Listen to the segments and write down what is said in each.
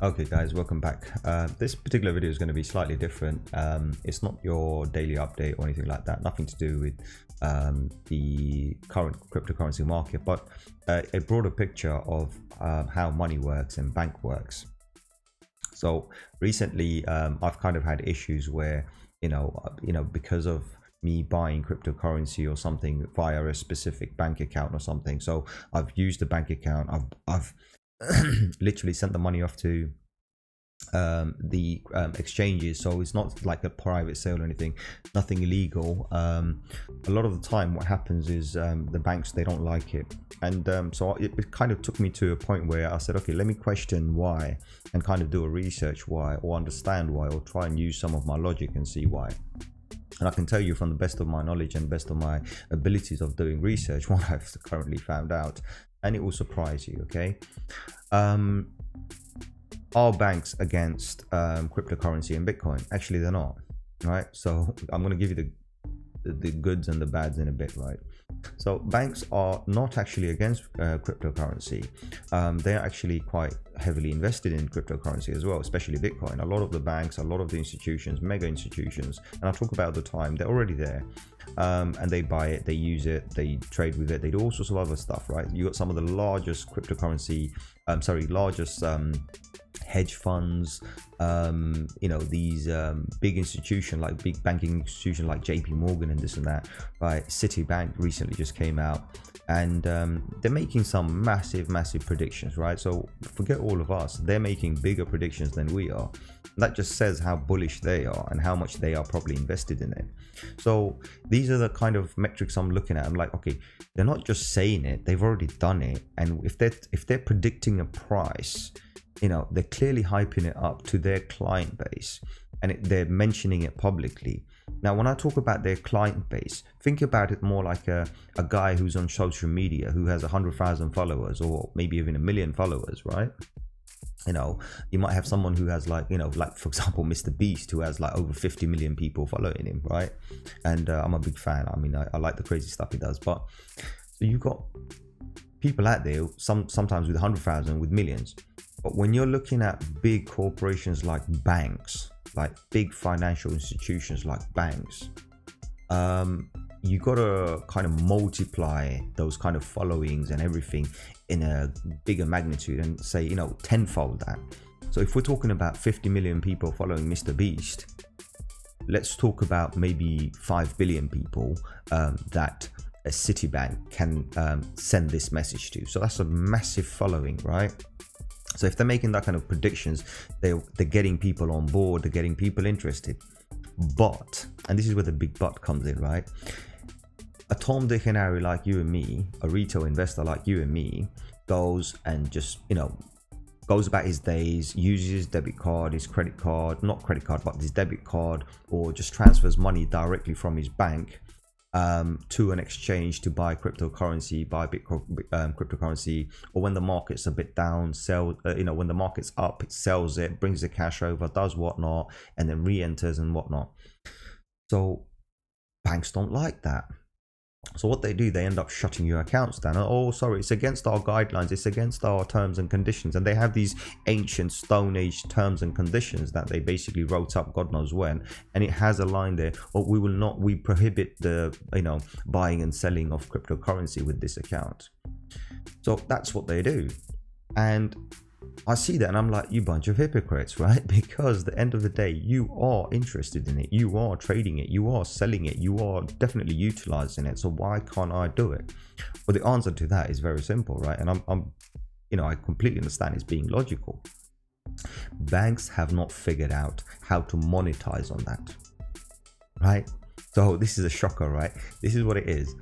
Okay guys, welcome back. This particular video is going to be slightly different. It's not your daily update or anything like that, nothing to do with the current cryptocurrency market, but a broader picture of how money works and bank works. So recently I've kind of had issues where because of me buying cryptocurrency or something via a specific bank account or something, so I've used the bank account, I've literally sent the money off to the exchanges, so it's not like a private sale or anything, nothing illegal. A lot of the time what happens is the banks, they don't like it, and so it kind of took me to a point where I said, okay, let me question why and kind of do a research why, or understand why, or try and use some of my logic and see why. And I can tell you from the best of my knowledge and best of my abilities of doing research what I've currently found out, and it will surprise you. Okay, are banks against cryptocurrency and Bitcoin? Actually, they're not, right? So I'm going to give you the goods and the bads in a bit, right? So banks are not actually against cryptocurrency. They're actually quite heavily invested in cryptocurrency as well, especially Bitcoin. A lot of the banks, a lot of the institutions, mega institutions, and I'll talk about the time, they're already there, and they buy it, they use it, they trade with it, they do all sorts of other stuff, right? You got some of the largest cryptocurrency, largest hedge funds, these big institutions, like big banking institutions like JP Morgan and this and that, right? Citibank recently just came out, and they're making some massive predictions, right? So forget all of us, they're making bigger predictions than we are. That just says how bullish they are and how much they are probably invested in it. So these are the kind of metrics I'm looking at. I'm like, okay, they're not just saying it, they've already done it. And if they're predicting a price, they're clearly hyping it up to their client base, and they're mentioning it publicly. Now, when I talk about their client base, think about it more like a guy who's on social media who has 100,000 followers, or maybe even 1 million followers, right? You might have someone who has like for example, MrBeast, who has like over 50 million people following him, right? And I'm a big fan. I mean, I like the crazy stuff he does. But so you've got people out there, sometimes with 100,000, with millions. But when you're looking at big corporations like banks, like big financial institutions like banks, you got to kind of multiply those kind of followings and everything in a bigger magnitude and say, tenfold that. So if we're talking about 50 million people following MrBeast, let's talk about maybe 5 billion people that a Citibank can send this message to. So that's a massive following, right? So if they're making that kind of predictions, they're getting people on board, they're getting people interested. But, and this is where the big but comes in, right? A Tom, Dick and Harry like you and me, a retail investor like you and me, goes and just, goes about his days, uses his debit card, his credit card, not credit card, but his debit card, or just transfers money directly from his bank to an exchange to buy cryptocurrency, cryptocurrency, or when the market's a bit down, sell, when the market's up, it sells it, brings the cash over, does whatnot, and then re-enters and whatnot. So banks don't like that. So what they do, they end up shutting your accounts down. Oh, sorry, it's against our guidelines, it's against our terms and conditions. And they have these ancient Stone Age terms and conditions that they basically wrote up God knows when, and it has a line there, we prohibit the buying and selling of cryptocurrency with this account. So that's what they do. And I see that and I'm like, you bunch of hypocrites, right? Because at the end of the day, you are interested in it, you are trading it, you are selling it, you are definitely utilizing it. So why can't I do it? Well, the answer to that is very simple, right? And I completely understand it's being logical. Banks have not figured out how to monetize on that, right? So this is a shocker, right? This is what it is.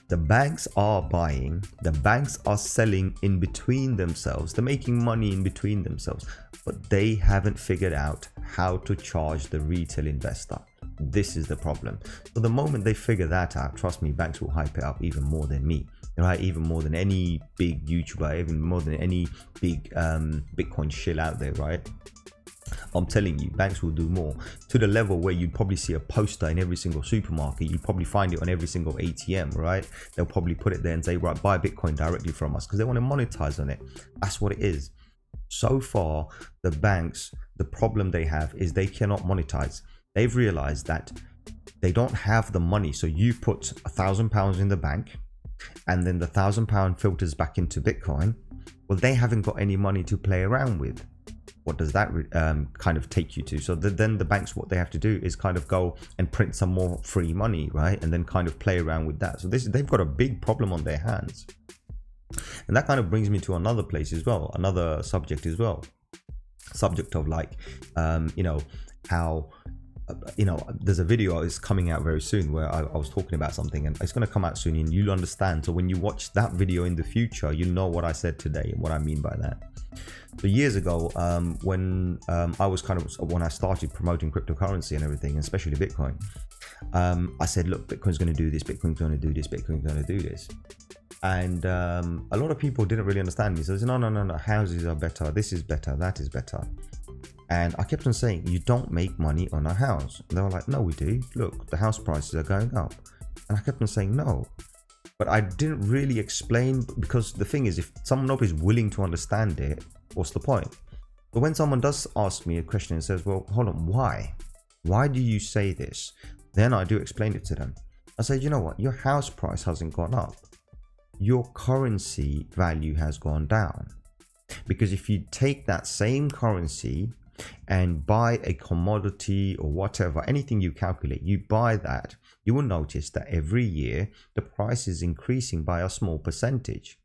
The banks are buying, the banks are selling in between themselves, they're making money in between themselves, but they haven't figured out how to charge the retail investor. This is the problem. So the moment they figure that out, trust me, banks will hype it up even more than me, right? Even more than any big YouTuber, even more than any big Bitcoin shill out there, right? I'm telling you, banks will do more, to the level where you'd probably see a poster in every single supermarket. You'd probably find it on every single ATM, right? They'll probably put it there and say, right, buy Bitcoin directly from us, because they want to monetize on it. That's what it is. So far, the banks, the problem they have is they cannot monetize. They've realized that they don't have the money. So you put £1,000 in the bank, and then the £1,000 filters back into Bitcoin. Well, they haven't got any money to play around with. What does that kind of take you to? So then the banks, what they have to do is kind of go and print some more free money, right? And then kind of play around with that. So they've got a big problem on their hands. And that kind of brings me to another place as well, another subject as well. Subject of like, how, there's a video is coming out very soon where I was talking about something, and it's going to come out soon and you'll understand. So when you watch that video in the future, you know what I said today and what I mean by that. So years ago, when I started promoting cryptocurrency and everything, especially Bitcoin, I said, look, Bitcoin's going to do this, Bitcoin's going to do this, Bitcoin's going to do this. And a lot of people didn't really understand me. So they said, no, houses are better, this is better, that is better. And I kept on saying, you don't make money on a house. And they were like, no, we do. Look, the house prices are going up. And I kept on saying, no. But I didn't really explain, because the thing is, if someone is willing to understand it, what's the point? But when someone does ask me a question and says, well, hold on, why? Why do you say this? Then I do explain it to them. I said, you know what? Your house price hasn't gone up. Your currency value has gone down. Because if you take that same currency and buy a commodity or whatever, anything you calculate, you buy that, you will notice that every year the price is increasing by a small percentage.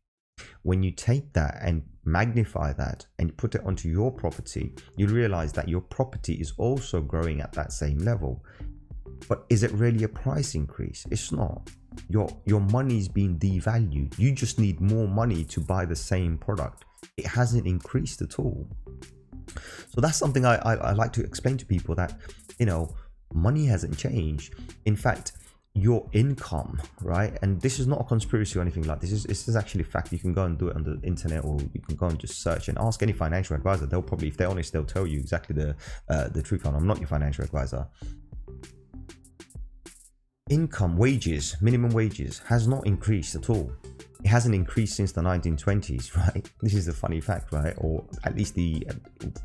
When you take that and magnify that and put it onto your property, you realize that your property is also growing at that same level. But is it really a price increase? It's not. Your money's been devalued. You just need more money to buy the same product. It hasn't increased at all. So that's something I like to explain to people, that, money hasn't changed. In fact, your income, right? And this is not a conspiracy or anything like this. This is actually fact. You can go and do it on the internet, or you can go and just search and ask any financial advisor. They'll probably, if they're honest, they'll tell you exactly the truth. I'm not your financial advisor. Income, wages, minimum wages has not increased at all. It hasn't increased since the 1920s, right? This is a funny fact, right? Or at least the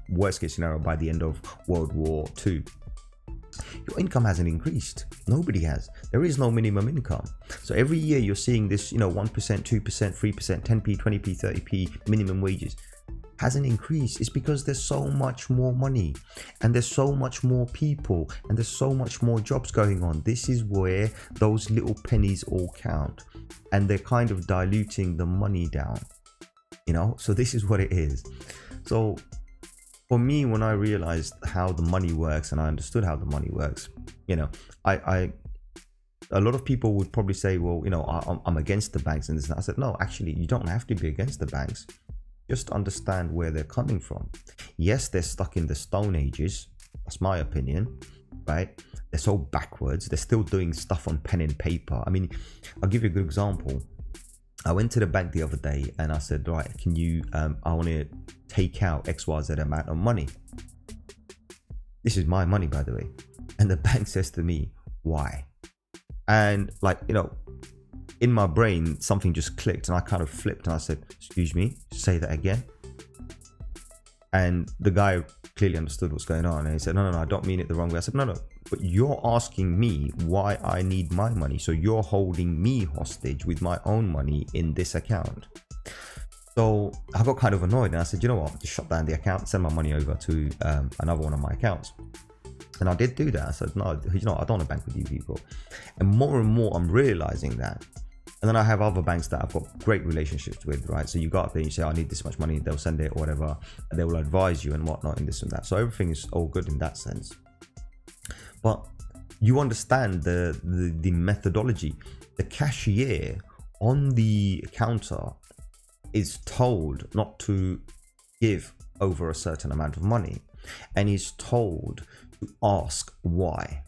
worst case scenario, by the end of World War II. Your income hasn't increased. Nobody has. There is no minimum income. So every year you're seeing this, 1%, 2%, 3%, 10p, 20p, 30p minimum wages. Hasn't increased. It's because there's so much more money, and there's so much more people, and there's so much more jobs going on. This is where those little pennies all count, and they're kind of diluting the money down, so this is what it is. So for me, when I realized how the money works and I understood how the money works, a lot of people would probably say, well, I'm against the banks and this. And I said, no, actually, you don't have to be against the banks. Just understand where they're coming from. Yes, they're stuck in the Stone Ages. That's my opinion, right? They're so backwards. They're still doing stuff on pen and paper. I mean, I'll give you a good example. I went to the bank the other day and I said, right, can you, I want to take out XYZ amount of money. This is my money, by the way. And the bank says to me, why? And in my brain, something just clicked and I kind of flipped and I said, excuse me, say that again. And the guy clearly understood what's going on. And he said, no, I don't mean it the wrong way. I said, no, but you're asking me why I need my money. So you're holding me hostage with my own money in this account. So I got kind of annoyed and I said, you know what, just shut down the account, send my money over to another one of my accounts. And I did do that. I said, no, I don't want to bank with you people. And more I'm realizing that. And then I have other banks that I've got great relationships with, right? So you go up there and you say, I need this much money. They'll send it or whatever. And they will advise you and whatnot and this and that. So everything is all good in that sense. But you understand the methodology. The cashier on the counter is told not to give over a certain amount of money. And he's told to ask why.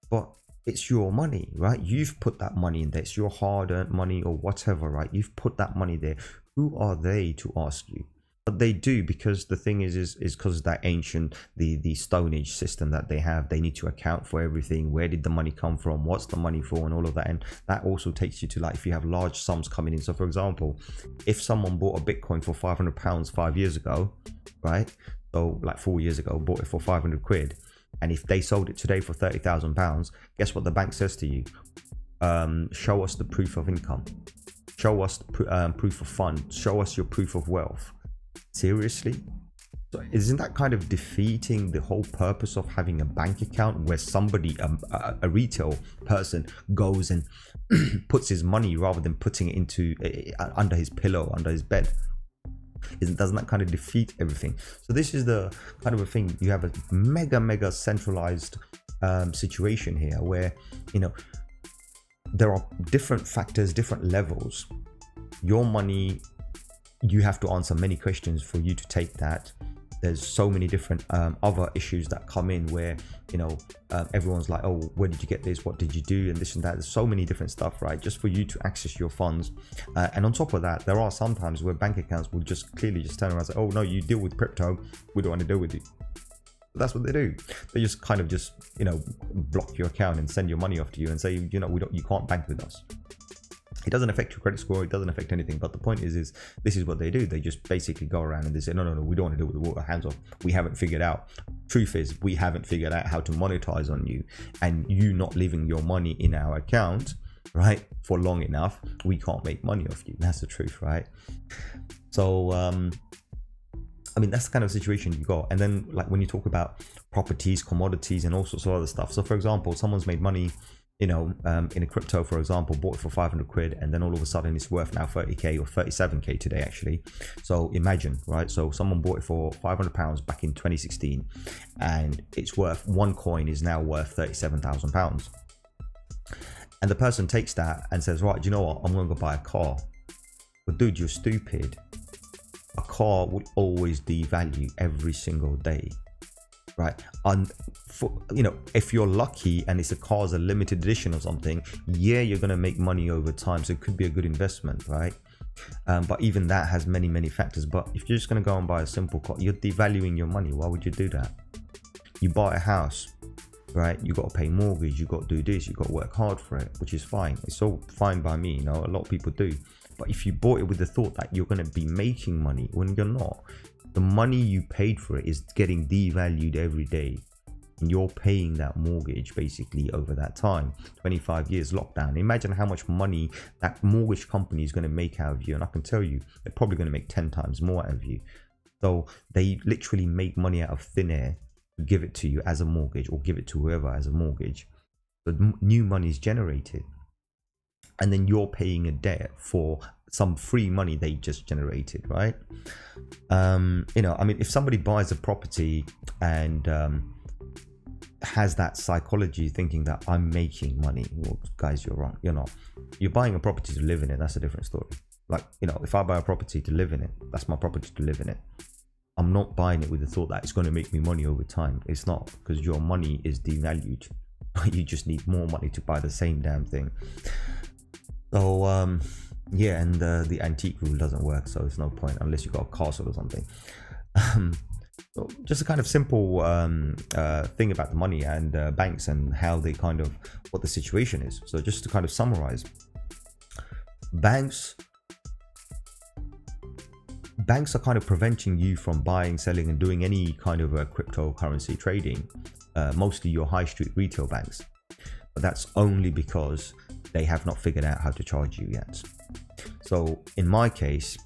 But it's your money, right? You've put that money in there. It's your hard-earned money or whatever, right? You've put that money there. Who are they to ask you? But they do, because the thing is because of that ancient, the Stone Age system that they have. They need to account for everything. Where did the money come from? What's the money for? And all of that. And that also takes you to, like, if you have large sums coming in. So for example, if someone bought a Bitcoin for £500 5 years ago, right? So like 4 years ago, bought it for 500 quid. And if they sold it today for £30,000, guess what the bank says to you? Show us the proof of income. Show us the proof of funds. Show us your proof of wealth. Seriously? So isn't that kind of defeating the whole purpose of having a bank account, where somebody, a retail person, goes and puts his money rather than putting it into under his pillow, under his bed? Doesn't that kind of defeat everything? So this is the kind of a thing. You have a mega centralized situation here, where, you know, there are different factors, different levels. Your money, you have to answer many questions for you to take that. There's so many different other issues that come in, where, you know, everyone's like, oh, where did you get this? What did you do? And this and that. There's so many different stuff, right? Just for you to access your funds. And on top of that, there are some times where bank accounts will just clearly just turn around and say, oh no, you deal with crypto, we don't want to deal with you. But that's what they do. They just kind of just, you know, block your account and send your money off to you and say, you know, you can't bank with us. It doesn't affect your credit score. It doesn't affect anything. But the point is this is what they do. They just basically go around and they say, no, we don't want to deal with the water. Hands off. We haven't figured out. Truth is, we haven't figured out how to monetize on you, and you not leaving your money in our account, right, for long enough, we can't make money off you. That's the truth, right? So, I mean, that's the kind of situation you got. And then, like, when you talk about properties, commodities, and all sorts of other stuff. So, for example, someone's made money, you know, in a crypto, for example, bought it for 500 quid, and then all of a sudden it's worth now 30k or 37k today, actually. So imagine, right? So someone bought it for £500 back in 2016, and it's worth, one coin is now worth £37,000. And the person takes that and says, right, do you know what? I'm going to go buy a car. But dude, you're stupid. A car will always devalue every single day, right? And for, you know, if you're lucky and it's a car's a limited edition or something, yeah, you're going to make money over time. So it could be a good investment, right? But even that has many factors. But if you're just going to go and buy a simple car, you're devaluing your money. Why would you do that? You buy a house, right? You got to pay mortgage, you got to do this, you got to work hard for it, which is fine. It's all fine by me, you know, a lot of people do. But if you bought it with the thought that you're going to be making money when you're not, the money you paid for it is getting devalued every day. And you're paying that mortgage basically over that time. 25 years lockdown. Imagine how much money that mortgage company is going to make out of you. And I can tell you, they're probably going to make 10 times more out of you. So they literally make money out of thin air to give it to you as a mortgage, or give it to whoever as a mortgage. But new money is generated. And then you're paying a debt for some free money they just generated, right? You know, I mean, if somebody buys a property and has that psychology thinking that I'm making money, well, guys, you're wrong. You're not. You're buying a property to live in it. That's a different story. Like, you know, if I buy a property to live in it, that's my property to live in it. I'm not buying it with the thought that it's going to make me money over time. It's not, because your money is devalued. You just need more money to buy the same damn thing. So yeah, and the antique rule doesn't work, so it's no point unless you got a castle or something. So just a kind of simple thing about the money and banks and how they kind of, what the situation is. So just to kind of summarize, banks are kind of preventing you from buying, selling, and doing any kind of cryptocurrency trading, mostly your high street retail banks. But that's only because they have not figured out how to charge you yet. So in my case,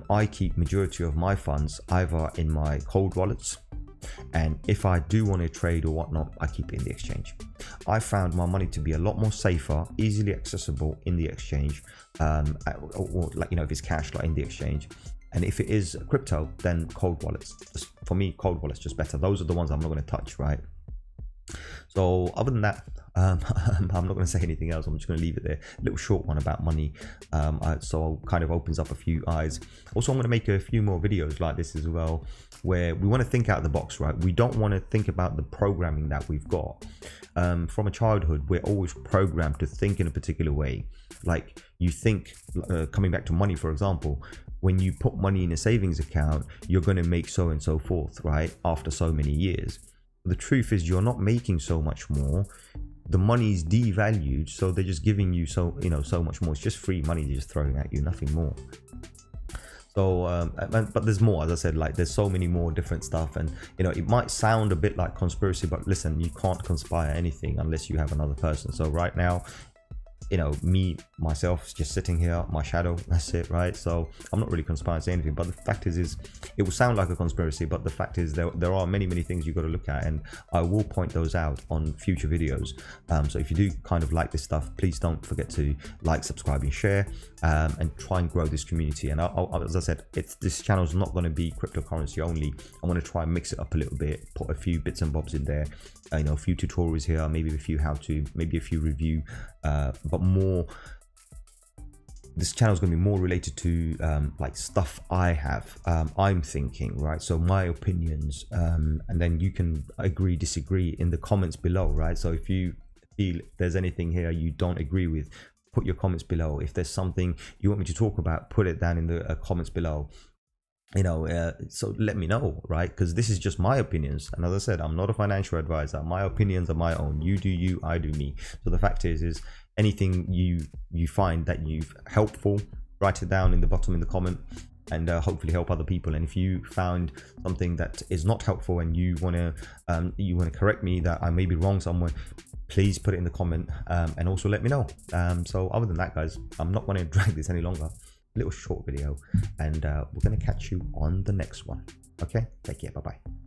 I keep majority of my funds either in my cold wallets, and if I do want to trade or whatnot, I keep it in the exchange. I found my money to be a lot more safer, easily accessible in the exchange, or like, you know, if it's cash, like in the exchange. And if it is crypto, then cold wallets. Just, for me, cold wallets just better. Those are the ones I'm not going to touch, right? So other than that, I'm not going to say anything else. I'm just going to leave it there. A little short one about money. So kind of opens up a few eyes. Also, I'm going to make a few more videos like this as well, where we want to think out of the box, right? We don't want to think about the programming that we've got. From a childhood, we're always programmed to think in a particular way. Like you think, coming back to money, for example, when you put money in a savings account, you're going to make so and so forth, right? After so many years. The truth is you're not making so much more. The money is devalued, so they're just giving you so much more. It's just free money they're just throwing at you, nothing more. So but there's more, as I said, like there's so many more different stuff, and it might sound a bit like conspiracy, but listen, you can't conspire anything unless you have another person. So right now, me myself just sitting here, my shadow, that's it, right? So I'm not really conspiring to anything, but the fact is it will sound like a conspiracy, but the fact is there are many things you've got to look at, and I will point those out on future videos. So if you do kind of like this stuff, please don't forget to like, subscribe and share, and try and grow this community. And as I said, this channel is not going to be cryptocurrency only. I want to try and mix it up a little bit, put a few bits and bobs in there, a few tutorials here, maybe a few how-to, maybe a few review, but more, this channel is going to be more related to like stuff I have, I'm thinking, right? So my opinions, and then you can agree, disagree in the comments below, right? So if you feel there's anything here you don't agree with, put your comments below. If there's something you want me to talk about, put it down in the comments below. So let me know, right? Because this is just my opinions, and as I said, I'm not a financial advisor. My opinions are my own. You do you, I do me. So the fact is anything you find that you've helpful, write it down in the bottom in the comment, and hopefully help other people. And if you found something that is not helpful and you want to correct me that I may be wrong somewhere, please put it in the comment, and also let me know. So other than that, guys, I'm not going to drag this any longer. Little short video, and we're going to catch you on the next one. Okay, take care, bye bye.